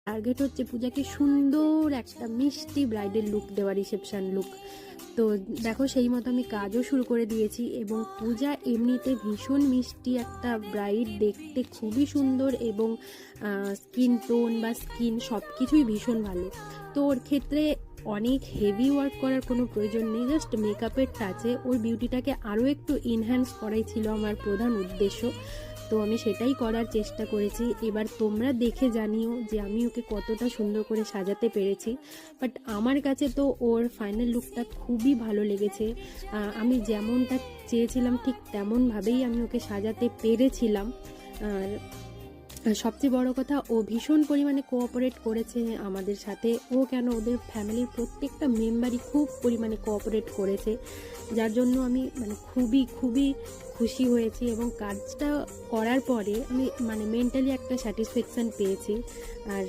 Target হচ্ছে পূজাকে সুন্দর একটা মিষ্টি ব্রাইডাল লুক দেওয়া, রিসেপশন লুক। তো দেখো সেই মতো আমি কাজও শুরু করে দিয়েছি। এবং পূজা এমনিতে ভীষণ মিষ্টি একটা ব্রাইড, দেখতে খুবই সুন্দর এবং স্কিন টোন বা স্কিন সব কিছুই ভীষণ ভালো। তো ওর ক্ষেত্রে অনেক হেভি ওয়ার্ক করার কোনো প্রয়োজন নেই, জাস্ট মেকআপের টাচে ওর বিউটিটাকে আরও একটু এনহ্যান্স করাই ছিল আমার প্রধান উদ্দেশ্য। তো আমি সেটাই করার চেষ্টা করেছি। এবার তোমরা দেখে জানিও যে আমি ওকে কতটা সুন্দর করে সাজাতে পেরেছি। বাট আমার কাছে তো ওর ফাইনাল লুকটা খুবই ভালো লেগেছে। আমি যেমনটা চেয়েছিলাম ঠিক তেমনভাবেই আমি ওকে সাজাতে পেরেছিলাম। আর সবচেয়ে বড় কথা, ও ভীষণ পরিমাণে কোঅপারেট করেছে আমাদের সাথে। ও কেন, ওদের ফ্যামিলির প্রত্যেকটা মেম্বারই খুব পরিমাণে কোঅপারেট করেছে, যার জন্য আমি খুবই খুবই খুশি হয়েছি। এবং কাজটা করার পরে আমি মেন্টালি একটা স্যাটিসফ্যাকশান পেয়েছি। আর